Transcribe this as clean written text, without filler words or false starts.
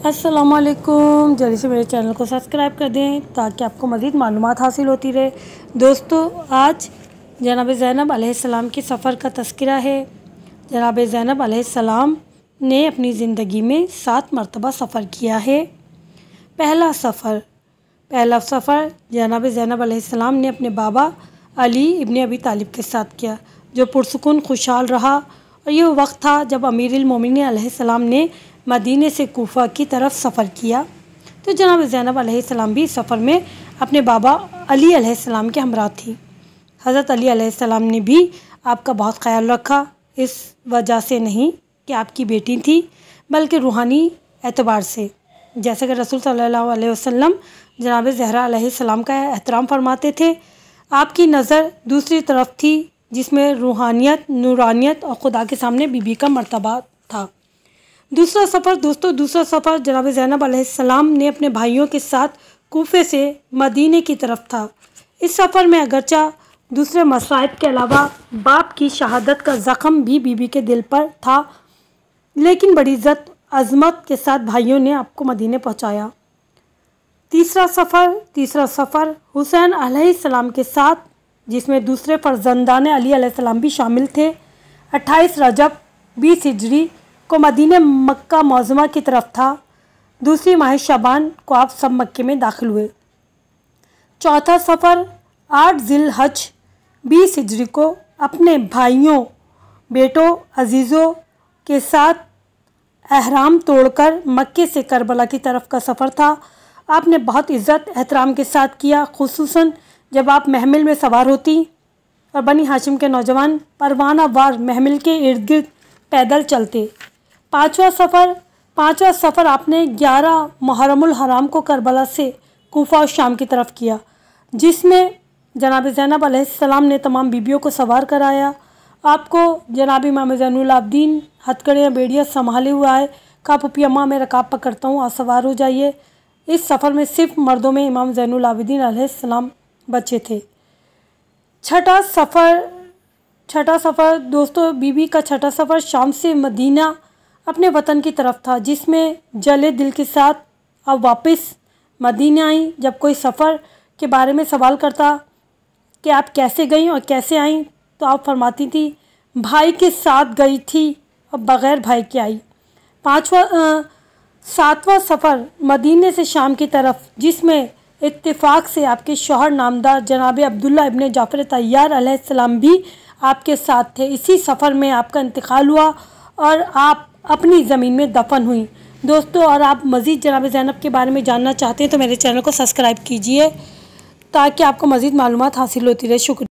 अस्सलामुअलैकुम। जल्दी से मेरे चैनल को सब्सक्राइब कर दें ताकि आपको मज़ीद मालूमात हासिल होती रहे। दोस्तों, आज जनाब ज़ैनब अलैहिस्सलाम के सफ़र का तज़किरा है। जनाब ज़ैनब अलैहिस्सलाम ने अपनी ज़िंदगी में 7 मरतबा सफ़र किया है। पहला सफ़र जनाब ज़ैनब अलैहिस्सलाम ने अपने बाबा अली इब्न अबी तालिब के साथ किया, जो पुरसुकून खुशहाल रहा। और ये वक्त था जब अमीरुल मोमिनीन अलैहिस्सलाम ने मदीने से कूफा की तरफ सफ़र किया। तो जनाब ज़ैनब अलैहिस्सलाम भी सफ़र में अपने बाबा अली अलैहिस्सलाम के हमरा थी। हज़रत अली अलैहिस्सलाम ने भी आपका बहुत ख्याल रखा, इस वजह से नहीं कि आपकी बेटी थी, बल्कि रूहानी एतबार से। जैसे कि रसूल सल्लल्लाहु अलैहि वसल्लम जनाब ज़हरा अलैहिस्सलाम का एहतराम फरमाते थे। आपकी नज़र दूसरी तरफ थी, जिसमें रूहानियत, नूरानियत और खुदा के सामने बीबी का मर्तबा था। दूसरा सफ़र जनाब ज़ैनब अलैहिस्सलाम ने अपने भाइयों के साथ कूफे से मदीने की तरफ था। इस सफ़र में अगरचा दूसरे मसाइब के अलावा बाप की शहादत का ज़ख्म भी बीबी के दिल पर था, लेकिन बड़ी इज़्ज़त अज़मत के साथ भाइयों ने आपको मदीने पहुँचाया। तीसरा सफ़र हुसैन अलैहिस्सलाम के साथ, जिसमें दूसरे फ़र्जंदान अली अलैहिस्सलाम भी शामिल थे। 28 रजब 20 हिजरी को मदीने मक्का मौज़मा की तरफ था। दूसरी माह शाबान को आप सब मक्के में दाखिल हुए। चौथा सफ़र 8 ज़िलहज 20 हिजरी को अपने भाइयों, बेटों, अजीज़ों के साथ एहराम तोड़कर मक्के से करबला की तरफ का सफ़र था। आपने बहुत इज़्ज़त एहतराम के साथ किया, खुसूसन जब आप महमिल में सवार होती और बनी हाशिम के नौजवान परवाना वार महमिल के इर्द गिर्द पैदल चलते। पाँचवा सफ़र आपने 11 मुहर्रमुल हराम को करबला से कूफा और शाम की तरफ किया, जिसमें जनाब ज़ैनब अलैहिस्सलाम ने तमाम बीबियों को सवार कराया। आपको जनाब इमाम ज़ैनुल आबिदीन हथकड़ियाँ बेड़ियाँ संभाले हुए आए, कहा पुप्पी अम्मा मैं रकाब पकड़ता हूँ, आप सवार हो जाइए। इस सफ़र में सिर्फ मर्दों में इमाम ज़ैनुल आबिदीन अलैहिस्सलाम बचे थे। छठा सफ़र दोस्तों, बीबी का छठा सफ़र शाम से मदीना अपने वतन की तरफ था, जिसमें जले दिल के साथ अब वापस मदीना आई। जब कोई सफ़र के बारे में सवाल करता कि आप कैसे गईं और कैसे आईं, तो आप फरमाती थी भाई के साथ गई थी और बग़ैर भाई के आई। सातवां सफ़र मदीने से शाम की तरफ, जिसमें इत्तेफाक से आपके शौहर नामदार जनाब अब्दुल्ला इब्न जाफ़र तैयार अलैहिस्सलाम भी आपके साथ थे। इसी सफ़र में आपका इंतकाल हुआ और आप अपनी ज़मीन में दफन हुई। दोस्तों, और आप मज़ीद जनाब ज़ैनब के बारे में जानना चाहते हैं तो मेरे चैनल को सब्सक्राइब कीजिए ताकि आपको मज़ीद मालूमात हासिल होती रहे। शुक्रिया।